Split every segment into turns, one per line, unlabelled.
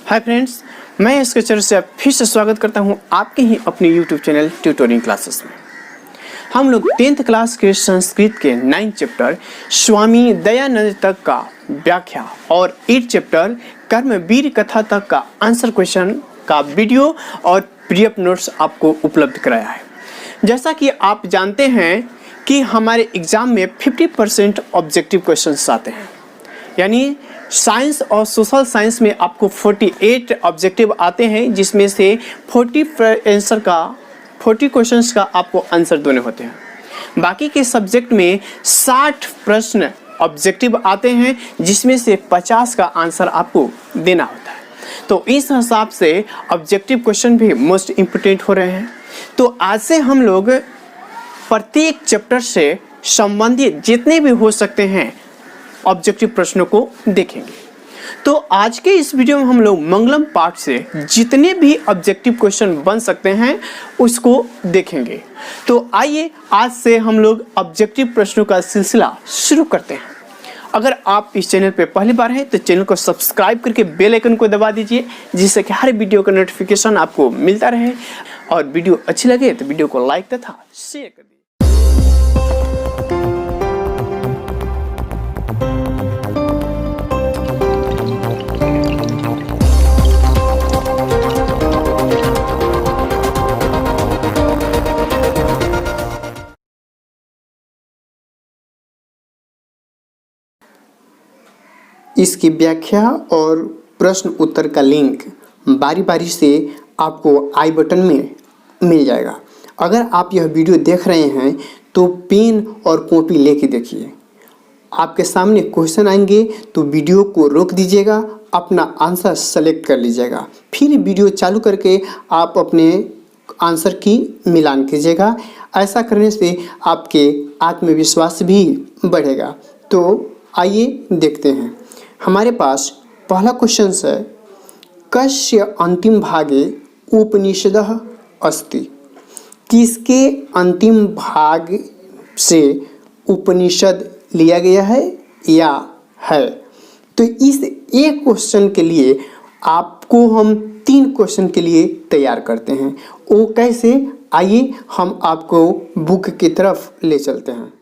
Hi friends, मैं इसके channel से फिर से स्वागत करता हूं आपके ही अपने यूट्यूब चैनल ट्यूटोरियल क्लासेस में। हम लोग 10th क्लास के संस्कृत के 9th चैप्टर स्वामी दयानंद तक का व्याख्या और 8th चैप्टर कर्मवीर कथा तक का आंसर क्वेश्चन का वीडियो और पीडीएफ नोट्स आपको उपलब्ध कराया है। जैसा कि आप जानते हैं कि हमारे एग्जाम में 50% ऑब्जेक्टिव क्वेश्चंस आते हैं, यानी साइंस और सोशल साइंस में आपको 48 ऑब्जेक्टिव आते हैं, जिसमें से 40 क्वेश्चंस का आपको आंसर देने होते हैं। बाकी के सब्जेक्ट में 60 प्रश्न ऑब्जेक्टिव आते हैं, जिसमें से 50 का आंसर आपको देना होता है। तो इस हिसाब से ऑब्जेक्टिव क्वेश्चन भी मोस्ट इम्पोर्टेंट हो रहे हैं। तो आज से हम लोग प्रत्येक चैप्टर से संबंधित जितने भी हो सकते हैं ऑब्जेक्टिव प्रश्नों को देखेंगे। तो आज के इस वीडियो में हम लोग मंगलम पाठ से जितने भी ऑब्जेक्टिव क्वेश्चन बन सकते हैं उसको देखेंगे। तो आइए आज से हम लोग ऑब्जेक्टिव प्रश्नों का सिलसिला शुरू करते हैं। अगर आप इस चैनल पे पहली बार हैं तो चैनल को सब्सक्राइब करके बेल आइकन को दबा दीजिए, जिससे कि हर वीडियो का नोटिफिकेशन आपको मिलता रहे। और वीडियो अच्छी लगे तो वीडियो को लाइक तथा शेयर कर दीजिए। इसकी व्याख्या और प्रश्न उत्तर का लिंक बारी बारी से आपको आई बटन में मिल जाएगा। अगर आप यह वीडियो देख रहे हैं तो पेन और कॉपी लेके देखिए। आपके सामने क्वेश्चन आएंगे तो वीडियो को रोक दीजिएगा, अपना आंसर सेलेक्ट कर लीजिएगा, फिर वीडियो चालू करके आप अपने आंसर की मिलान कीजिएगा। ऐसा करने से आपके आत्मविश्वास भी बढ़ेगा। तो आइए देखते हैं। हमारे पास पहला क्वेश्चन है, कस्य अंतिम भागे उपनिषदः अस्ति। किसके अंतिम भाग से उपनिषद लिया गया है या है। तो इस एक क्वेश्चन के लिए आपको हम 3 क्वेश्चन के लिए तैयार करते हैं। वो कैसे, आइए हम आपको बुक की तरफ ले चलते हैं।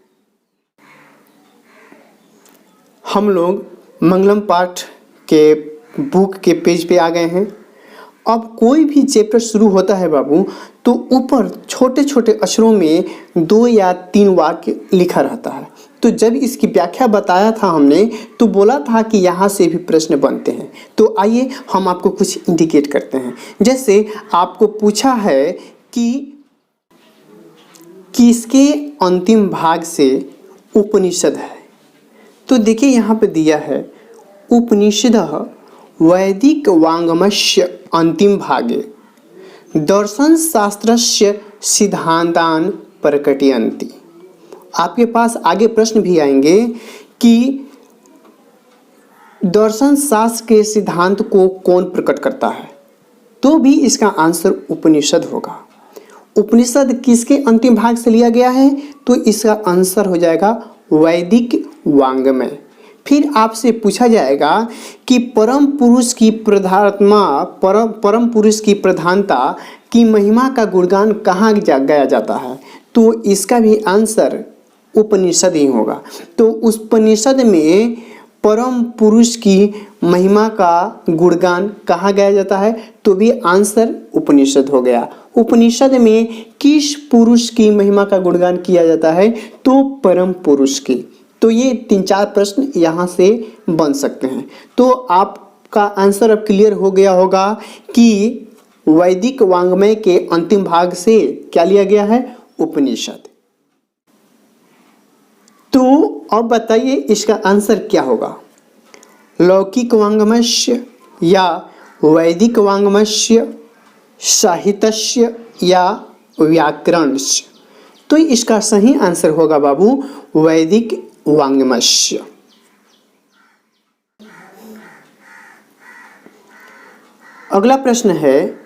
हम लोग मंगलम पाठ के बुक के पेज पे आ गए हैं। अब कोई भी चैप्टर शुरू होता है बाबू, तो ऊपर छोटे छोटे अक्षरों में 2 या 3 वाक्य लिखा रहता है। तो जब इसकी व्याख्या बताया था हमने, तो बोला था कि यहाँ से भी प्रश्न बनते हैं। तो आइए हम आपको कुछ इंडिकेट करते हैं। जैसे आपको पूछा है कि किसके अंतिम भाग से उपनिषद है। तो देखिए यहाँ पे दिया है, उपनिषदः वैदिक वाङ्मयस्य अंतिम भागे दर्शन शास्त्रस्य सिद्धांतान प्रकटयन्ति। आपके पास आगे प्रश्न भी आएंगे कि दर्शन शास्त्र के सिद्धांत को कौन प्रकट करता है, तो भी इसका आंसर उपनिषद होगा। उपनिषद किसके अंतिम भाग से लिया गया है, तो इसका आंसर हो जाएगा वैदिक वाङ्मय। फिर आपसे पूछा जाएगा कि परम पुरुष की प्रधानता की महिमा का गुणगान कहाँ गाया जाता है, तो इसका भी आंसर उपनिषद ही होगा। तो उस उपनिषद में परम पुरुष की महिमा का गुणगान कहाँ गाया जाता है, तो भी आंसर उपनिषद हो गया। उपनिषद में किस पुरुष की महिमा का गुणगान किया जाता है, तो परम पुरुष की। तो ये 3-4 प्रश्न यहाँ से बन सकते हैं। तो आपका आंसर अब क्लियर हो गया होगा कि वैदिक वाङ्मय के अंतिम भाग से क्या लिया गया है, उपनिषद। तो अब बताइए इसका आंसर क्या होगा, लौकिक वाङ्मयस्य या वैदिक वाङ्मयस्य, साहित्यस्य या व्याकरणस्य। तो इसका सही आंसर होगा बाबू वैदिक वाङ्मयस्य। अगला प्रश्न है,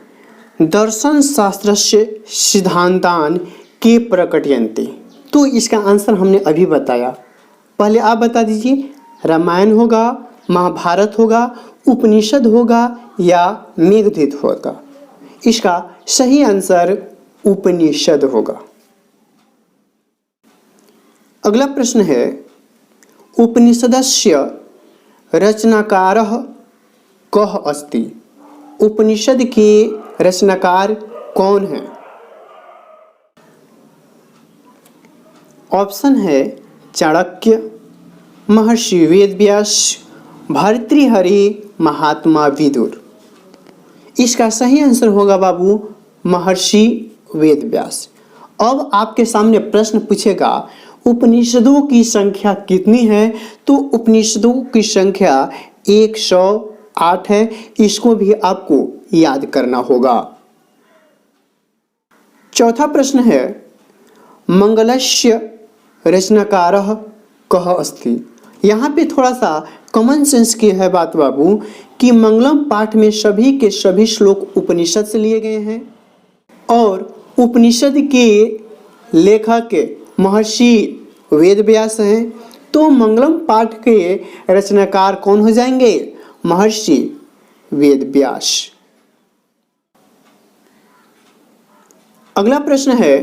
दर्शन शास्त्रस्य सिद्धांतान के प्रकटयन्ति। तो इसका आंसर हमने अभी बताया। पहले आप बता दीजिए, रामायण होगा, महाभारत होगा, उपनिषद होगा या मेघदूत होगा? इसका सही आंसर उपनिषद होगा। अगला प्रश्न है, उपनिषदस्य रचनाकारः कः अस्ति? उपनिषद के रचनाकार कौन है? ऑप्शन है चाणक्य, महर्षि वेदव्यास, भर्तृहरि, महात्मा विदुर। इसका सही आंसर होगा बाबू महर्षि वेदव्यास। अब आपके सामने प्रश्न पूछेगा उपनिषदों की संख्या कितनी है? तो उपनिषदों की संख्या 108 है। इसको भी आपको याद करना होगा। चौथा प्रश्न है, मंगलस्य रचनाकारः कः अस्ति? यहाँ पे थोड़ा सा कॉमन सेंस की है बात बाबू कि मंगलम पाठ में सभी के सभी श्लोक उपनिषद से लिए गए हैं और उपनिषद के लेखक महर्षि वेदव्यास हैं। तो मंगलम पाठ के रचनाकार कौन हो जाएंगे? महर्षि वेदव्यास। अगला प्रश्न है,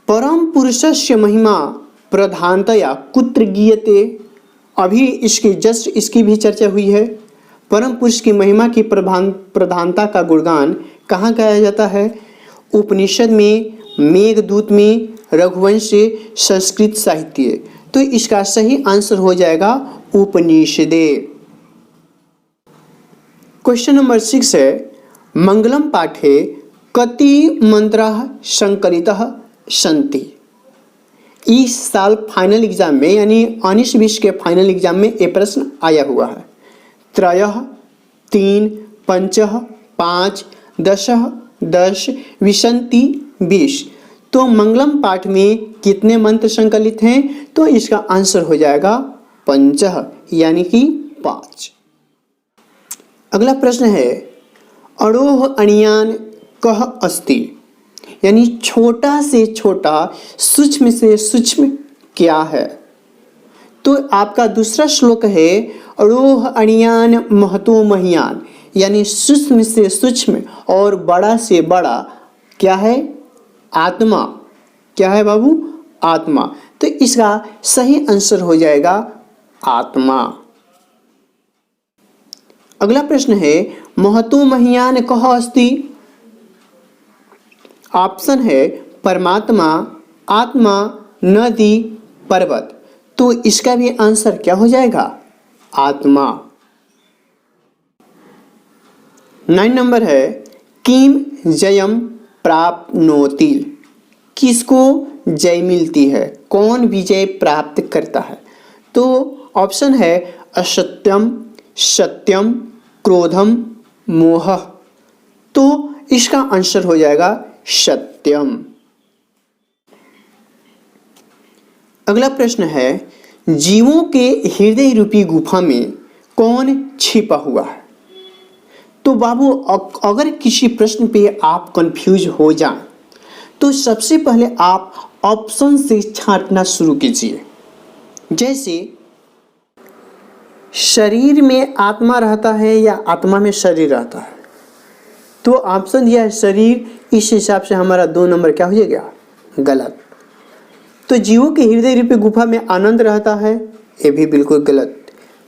परम पुरुषस्य महिमा प्रधानतया कुत्र गीयते? अभी इसकी भी चर्चा हुई है। परम पुरुष की महिमा की प्रधानता का गुणगान कहाँ गाया जाता है? उपनिषद में, मेघदूत में, रघुवंश, संस्कृत साहित्य। तो इसका सही आंसर हो जाएगा उपनिषदे। क्वेश्चन नंबर 6 है, मंगलम पाठे कति मंत्राः संकलितः सन्ति? इस साल फाइनल एग्जाम में यानी 19-20 के फाइनल एग्जाम में ये प्रश्न आया हुआ है। त्रयः, 3, 5, 5, 10, 10, विशन्ति 20। तो मंगलम पाठ में कितने मंत्र संकलित हैं? तो इसका आंसर हो जाएगा 5 यानी कि 5। अगला प्रश्न है, अड़ोह अणियान कः अस्ति? यानी छोटा से छोटा, सूक्ष्म से सूक्ष्म क्या है? तो आपका दूसरा श्लोक है, अड़ोह अणियान महतो महियान, यानी सूक्ष्म से सूक्ष्म और बड़ा से बड़ा क्या है? आत्मा। क्या है बाबू? आत्मा। तो इसका सही आंसर हो जाएगा आत्मा। अगला प्रश्न है, महतो महियान कः अस्ति? ऑप्शन है परमात्मा, आत्मा, नदी, पर्वत। तो इसका भी आंसर क्या हो जाएगा? आत्मा। 9 नंबर है, किम जयम प्राप्नोति? किसको जय मिलती है? कौन विजय प्राप्त करता है? तो ऑप्शन है असत्यम, सत्यम, क्रोधम, मोह। तो इसका आंसर हो जाएगा सत्यम। अगला प्रश्न है, जीवों के हृदय रूपी गुफा में कौन छिपा हुआ है? तो बाबू अगर किसी प्रश्न पे आप कंफ्यूज हो जाएं तो सबसे पहले आप ऑप्शन से छांटना शुरू कीजिए। जैसे शरीर में आत्मा रहता है या आत्मा में शरीर रहता है? तो ऑप्शन दिया है शरीर, इस हिसाब से हमारा 2 नंबर क्या हो जाएगा? गलत। तो जीवों के हृदय रूपी गुफा में आनंद रहता है, ये भी बिल्कुल गलत।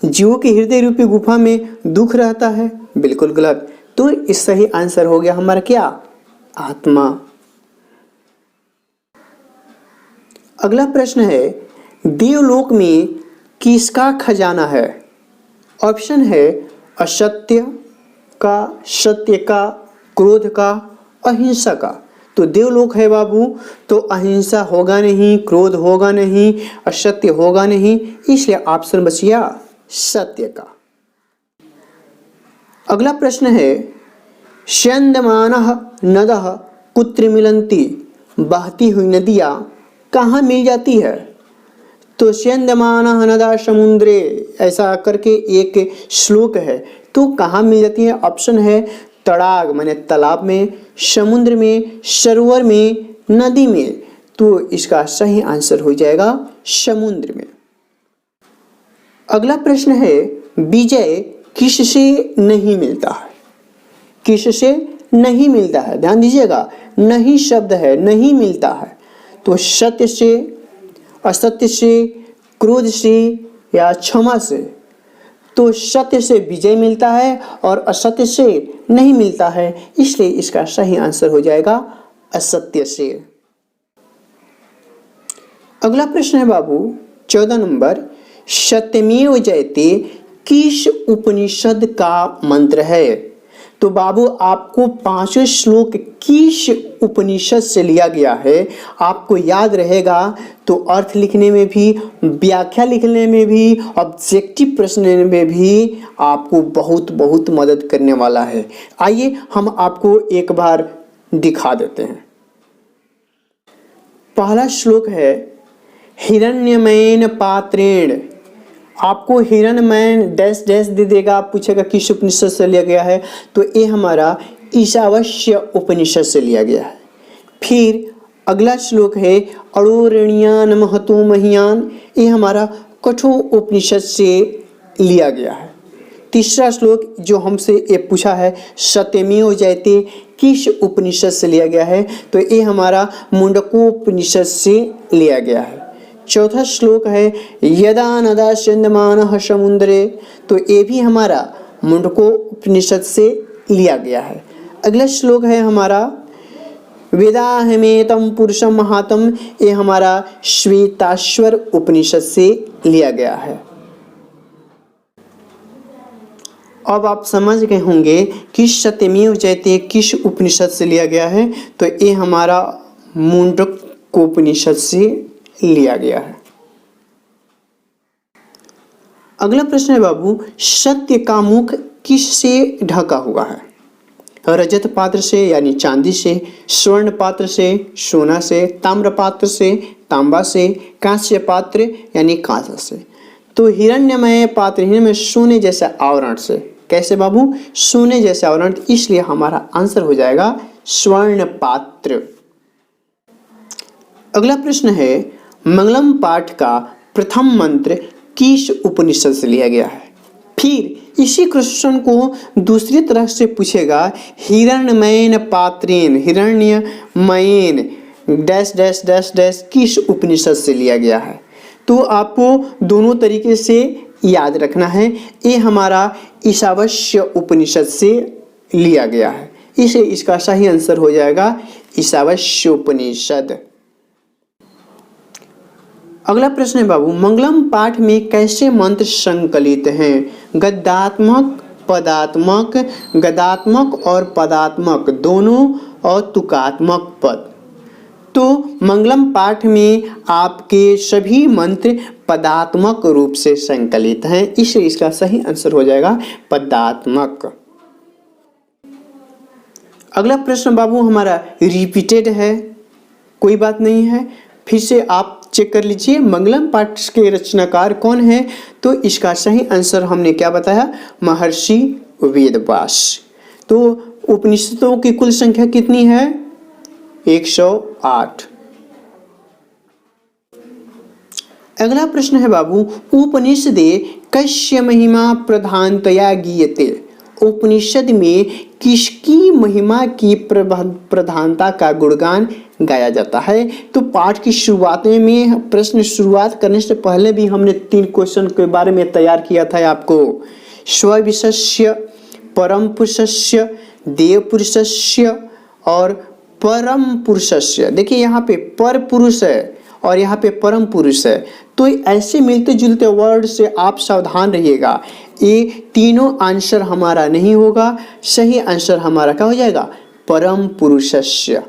जीवों के हृदय रूपी गुफा में दुख रहता है, बिल्कुल गलत। तो इस सही आंसर हो गया हमारा क्या? आत्मा। अगला प्रश्न है, देवलोक में किसका खजाना है? ऑप्शन है असत्य का, सत्य का, क्रोध का, अहिंसा का। तो देवलोक है बाबू, तो अहिंसा होगा नहीं, क्रोध होगा नहीं, असत्य होगा नहीं, इसलिए ऑप्शन बच गया सत्य का। अगला प्रश्न है, स्यन्दमानः नदः कुत्र मिलन्ति? बहती हुई नदियाँ कहाँ मिल जाती है? तो स्यन्दमानः नदः समुद्रे, ऐसा करके एक श्लोक है। तो कहाँ मिल जाती है? ऑप्शन है तड़ाग माने तालाब में, समुद्र में, सरोवर में, नदी में। तो इसका सही आंसर हो जाएगा समुद्र में। अगला प्रश्न है, विजय किससे नहीं मिलता है? किससे नहीं मिलता है? ध्यान दीजिएगा, नहीं शब्द है, नहीं मिलता है। तो सत्य से, असत्य से, क्रोध से या क्षमा से। तो सत्य से विजय मिलता है और असत्य से नहीं मिलता है, इसलिए इसका सही आंसर हो जाएगा असत्य से। अगला प्रश्न है बाबू 14 नंबर, सत्यमेव जयते किस उपनिषद का मंत्र है? तो बाबू आपको पांचों श्लोक किस उपनिषद से लिया गया है आपको याद रहेगा, तो अर्थ लिखने में भी, व्याख्या लिखने में भी, ऑब्जेक्टिव प्रश्न में भी आपको बहुत बहुत मदद करने वाला है। आइए हम आपको एक बार दिखा देते हैं। पहला श्लोक है, हिरण्यमयेन पात्रेण। आपको हिरण्यमय डैश डैश दे देगा, पूछेगा किस उपनिषद से लिया गया है, तो ये हमारा ईशावास्य उपनिषद से लिया गया है। फिर अगला श्लोक है, अणोरणीयान महतो महीयान, ये हमारा कठोर उपनिषद से लिया गया है। तीसरा श्लोक जो हमसे ये पूछा है, सत्यमेव जयते किस उपनिषद से लिया गया है, तो ये हमारा मुंडकोपनिषद से लिया गया है। चौथा श्लोक है, यदा नदा चंदमानः समुद्रे, तो ये भी हमारा मुंडकोपनिषद से लिया गया है। अगला श्लोक है हमारा, वेदाहमेतं पुरुषं महातं, ये हमारा श्वेताश्वर उपनिषद से लिया गया है। अब आप समझ गए होंगे कि सत्यमेव जयते किस उपनिषद से लिया गया है, तो ये हमारा मुंडकोपनिषद से लिया गया है। अगला प्रश्न है बाबू, सत्य का मुख किससे ढका हुआ है? रजत पात्र से यानी चांदी से, स्वर्ण पात्र से सोना से, ताम्र पात्र से तांबा से, कांस्य पात्र यानी कांसा से। तो हिरण्यमय पात्र, हिरण्यमय सोने जैसा आवरण से। कैसे बाबू? सोने जैसा आवरण, इसलिए हमारा आंसर हो जाएगा स्वर्ण पात्र। अगला प्रश्न है, मंगलम पाठ का प्रथम मंत्र किस उपनिषद से लिया गया है? फिर इसी क्वेश्चन को दूसरी तरह से पूछेगा, हिरण्यमयेन पात्रेण, हिरण्यमयेन डैश डैश डैश डैश किस उपनिषद से लिया गया है? तो आपको दोनों तरीके से याद रखना है। ये हमारा ईशावास्य उपनिषद से लिया गया है, इसे इसका सही आंसर हो जाएगा ईशावास्य उपनिषद। अगला प्रश्न है बाबू, मंगलम पाठ में कैसे मंत्र संकलित हैं? गद्यात्मक, पदात्मक, गदात्मक और पदात्मक दोनों और तुकात्मक पद। तो मंगलम पाठ में आपके सभी मंत्र पदात्मक रूप से संकलित हैं, इसलिए इसका सही आंसर हो जाएगा पदात्मक। अगला प्रश्न बाबू हमारा रिपीटेड है, कोई बात नहीं है, फिर से आप चेक कर लीजिए मंगलम पाठ के रचनाकार कौन है। तो इसका सही आंसर हमने क्या बताया? महर्षि वेदव्यास। तो उपनिषदों की कुल संख्या कितनी है? 108। अगला प्रश्न है बाबू, उपनिषदे कस्य महिमा प्रधानतया गीयते? उपनिषद में किसकी महिमा की प्रधानता का गुणगान गाया जाता है? तो पाठ की शुरुआत में प्रश्न शुरुआत करने से पहले भी हमने 3 क्वेश्चन के बारे में तैयार किया था आपको। स्वविशस्य, परम पुरुषस्य, देव पुरुषस्य और परम पुरुषस्य। देखिए यहाँ पे पर पुरुष है और यहाँ पे परम पुरुष है, तो ऐसे मिलते जुलते वर्ड से आप सावधान रहिएगा। ये तीनों आंसर हमारा नहीं होगा, सही आंसर हमारा क्या हो जाएगा? परम पुरुषस्य।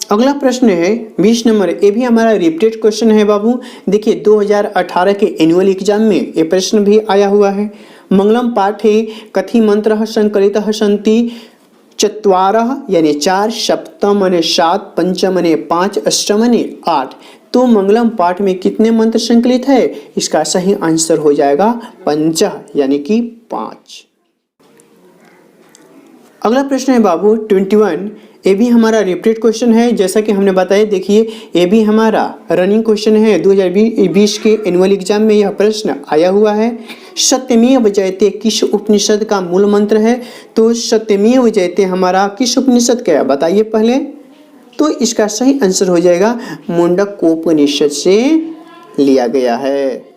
अगला प्रश्न है 20 नंबर, ये भी हमारा रिपीटेड क्वेश्चन है बाबू। देखिए 2018 के एनुअल एग्जाम में ये प्रश्न भी आया हुआ है। मंगलम पाठे कथि मंत्रः संकलितः सन्ति? चत्वारः यानी 4, सप्तम यानी 7, पंचम यानी 5, अष्टम यानी 8। तो मंगलम पाठ में कितने मंत्र संकलित है? इसका सही आंसर हो जाएगा 5 यानी कि 5। अगला प्रश्न है बाबू 21, ये भी हमारा रिपीटेड क्वेश्चन है, जैसा कि हमने बताया। देखिए ये भी हमारा रनिंग क्वेश्चन है, 2020 के एनुअल एग्जाम में यह प्रश्न आया हुआ है। सत्यमेव जयते किस उपनिषद का मूल मंत्र है? तो सत्यमेव जयते हमारा किस उपनिषद का है बताइए पहले। तो इसका सही आंसर हो जाएगा मुंडकोपनिषद से लिया गया है।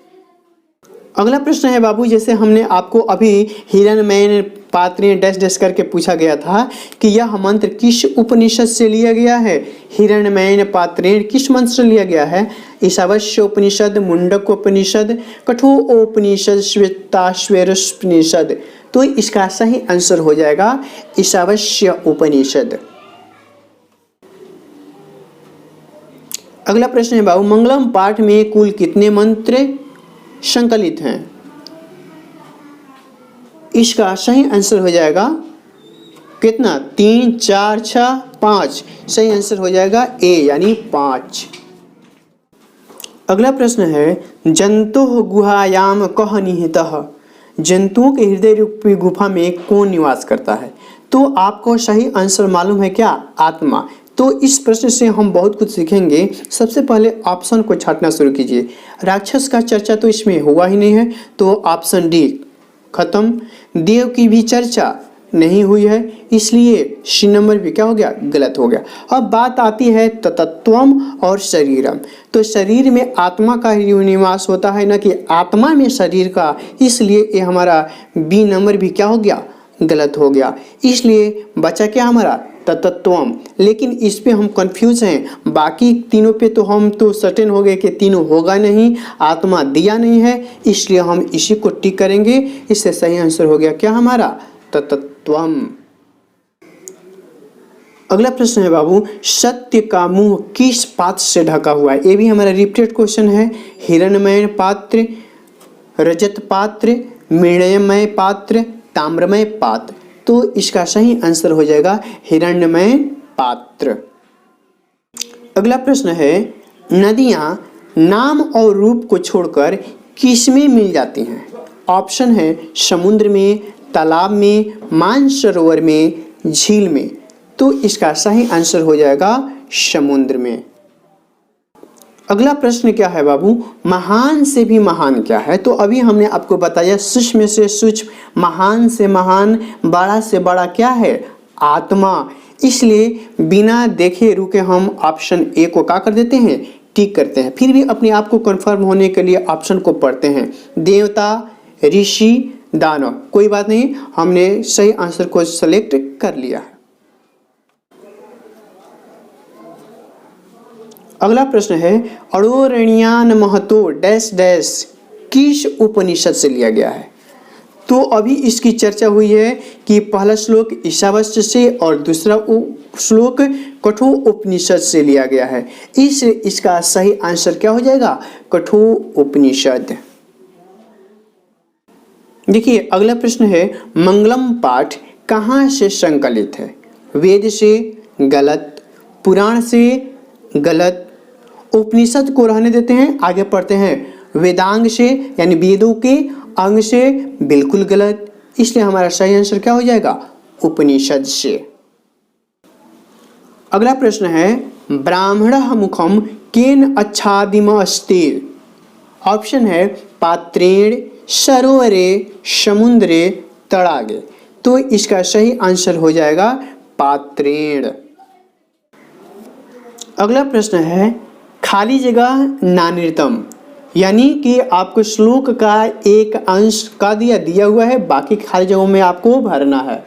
अगला प्रश्न है बाबू, जैसे हमने आपको अभी हिरण्मय पात्रेण डैश डैश करके पूछा गया था कि यह मंत्र किस उपनिषद से लिया गया है। हिरण्मय पात्रेण किस मंत्र से लिया गया है? ईशावास्य उपनिषद, मुंडकोपनिषद, कठोपनिषद, श्वेताश्वरोपनिषद। तो इसका सही आंसर हो जाएगा ईशावास्य उपनिषद। अगला प्रश्न है बाबू, मंगलम पाठ में कुल कितने मंत्र संकलित हैं? इसका सही आंसर हो जाएगा कितना? 3, 4, 6, 5। सही आंसर हो जाएगा ए यानी 5। अगला प्रश्न है जंतु गुहायाम कह निहितः। जंतुओं के हृदय रूपी गुफा में कौन निवास करता है? तो आपको सही आंसर मालूम है क्या? आत्मा। तो इस प्रश्न से हम बहुत कुछ सीखेंगे। सबसे पहले ऑप्शन को छांटना शुरू कीजिए। राक्षस का चर्चा तो इसमें हुआ ही नहीं है, तो ऑप्शन डी खत्म। देव की भी चर्चा नहीं हुई है, इसलिए सी नंबर भी क्या हो गया? गलत हो गया। अब बात आती है तत्त्वम और शरीरम। तो शरीर में आत्मा का ही निवास होता है, ना कि आत्मा में शरीर का, इसलिए ये हमारा बी नंबर भी क्या हो गया? गलत हो गया। इसलिए बचा क्या हमारा? तत्त्वम। लेकिन इस पे हम कंफ्यूज हैं, बाकी तीनों पे तो हम तो सर्टेन हो गए कि तीनों होगा नहीं, आत्मा दिया नहीं है, इसलिए हम इसी को टिक करेंगे। इससे सही आंसर हो गया क्या हमारा? तत्त्वम। अगला प्रश्न है बाबू, सत्य का मुंह किस पात्र से ढका हुआ है? ये भी हमारा रिपीटेड क्वेश्चन है। हिरण्मय पात्र, रजत पात्र, मृण्मय पात्र, ताम्रमय पात्र। तो इसका सही आंसर हो जाएगा हिरण्मय पात्र। अगला प्रश्न है नदियां नाम और रूप को छोड़कर किसमें मिल जाती हैं? ऑप्शन है समुद्र में, तालाब में, मानसरोवर में, झील में। तो इसका सही आंसर हो जाएगा समुद्र में। अगला प्रश्न क्या है बाबू, महान से भी महान क्या है? तो अभी हमने आपको बताया सूक्ष्म से सूक्ष्म, महान से महान, बड़ा से बड़ा क्या है? आत्मा। इसलिए बिना देखे रुके हम ऑप्शन ए को क्या कर देते हैं? टिक करते हैं। फिर भी अपने आप को कंफर्म होने के लिए ऑप्शन को पढ़ते हैं। देवता, ऋषि, दानव। कोई बात नहीं, हमने सही आंसर को सेलेक्ट कर लिया है। अगला प्रश्न है अणोरणीयान महतो डैश डैश किस उपनिषद से लिया गया है? तो अभी इसकी चर्चा हुई है कि पहला श्लोक ईशावास्य से और दूसरा श्लोक कठोपनिषद से लिया गया है। इसका सही आंसर क्या हो जाएगा? कठोपनिषद। देखिए अगला प्रश्न है मंगलम पाठ कहाँ से संकलित है? वेद से? गलत। पुराण से? गलत। उपनिषद को रहने देते हैं, आगे पढ़ते हैं वेदांग से यानी वेदों के अंग से, बिल्कुल गलत। इसलिए हमारा सही आंसर क्या हो जाएगा? उपनिषद से। अगला प्रश्न है ब्राह्मणः मुखम केन आच्छादितमस्ति? ऑप्शन है पात्रेण, सरोवरे, समुद्रे, तड़ागे। तो इसका सही आंसर हो जाएगा पात्रेण। अगला प्रश्न है खाली जगह नान्यतम, यानी कि आपको श्लोक का एक अंश का दिया हुआ है, बाकी खाली जगहों में आपको भरना है।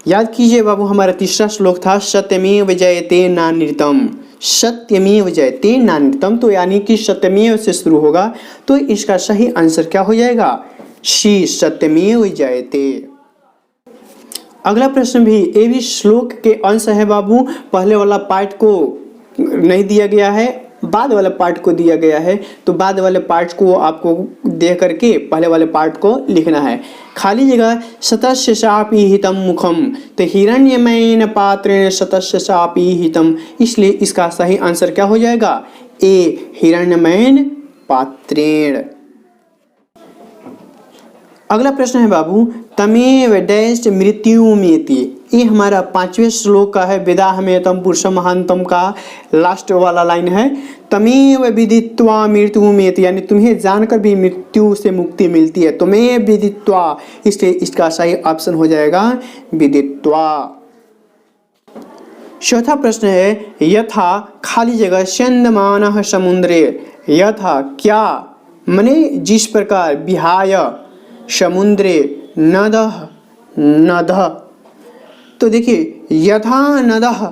याद कीजिए बाबू, हमारा तीसरा श्लोक था सत्यमेव जयते नान्यतम। सत्यमेव जयते नान्यतम, तो यानी कि सत्यमेव से शुरू होगा। तो इसका सही आंसर क्या हो जाएगा? सी, सत्यमेव जयते। अगला प्रश्न भी ये भी श्लोक के अंश है बाबू। पहले वाला पार्ट को नहीं दिया गया है, बाद वाले पार्ट को दिया गया है। तो बाद वाले पार्ट को आपको देख करके पहले वाले पार्ट को लिखना है। खाली जगह सतस्य शापी हितम मुखम, तो हिरण्यमयेन पात्रेण सतस्य शापी हितम। इसलिए इसका सही आंसर क्या हो जाएगा? ए, हिरण्यमयेन पात्रेण। अगला प्रश्न है बाबू तमेव डैश मृत्युमेति ये हमारा 5वें श्लोक का है, वेदा हमेतम पुरुषम महानतम का लास्ट वाला लाइन है, तमेव विदित्वा मृत्युमेति, यानी तुम्हें जानकर भी मृत्यु से मुक्ति मिलती है, तुम्हें विदित्वा, इसलिए इसका सही ऑप्शन हो जाएगा विदित्वा। चौथा प्रश्न है, यथा खाली जगह स्यन्दमानः समुद्रे, यथा क्या मने जिस प्रकार, विहाय समुद्रे नदः नदः, तो देखिए यथा नदः,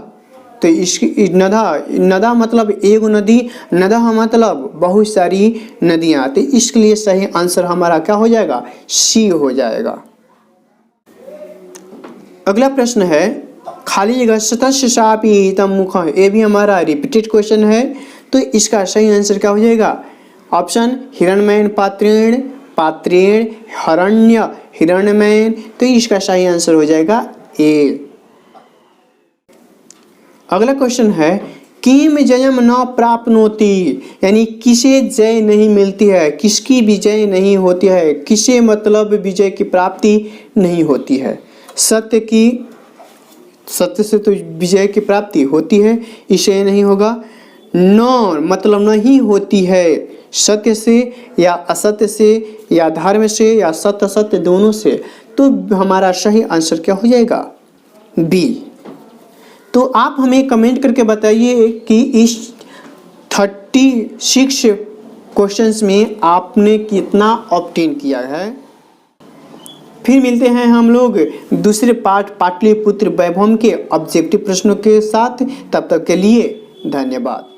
तो इसकी नदा मतलब एक नदी, नदः मतलब बहुत सारी नदियाँ, तो इसके लिए सही आंसर हमारा क्या हो जाएगा, सी हो जाएगा। अगला प्रश्न है, खाली जगह सतस्य शापी तम मुख, ये भी हमारा रिपीटेड क्वेश्चन है, तो इसका सही आंसर क्या हो जाएगा, ऑप्शन हिरण्मयेन पात्रेण, पात्रेण हिरण्य हिरण्मयेन, तो इसका सही आंसर हो जाएगा ए। अगला क्वेश्चन है, किम जयम न प्राप्नोति, यानी किसे जय नहीं मिलती है, किसकी विजय नहीं होती है, किसे मतलब विजय की प्राप्ति नहीं होती है, सत्य की, सत्य से तो विजय की प्राप्ति होती है, इसे नहीं होगा, न मतलब नहीं होती है, सत्य से या असत्य से या धर्म से या सत्य असत्य दोनों से, तो हमारा सही आंसर क्या हो जाएगा, बी। तो आप हमें कमेंट करके बताइए कि इस 36 क्वेश्चंस में आपने कितना ऑब्टेन किया है। फिर मिलते हैं हम लोग दूसरे पार्ट पाटलिपुत्र वैभव के ऑब्जेक्टिव प्रश्नों के साथ, तब तक के लिए धन्यवाद।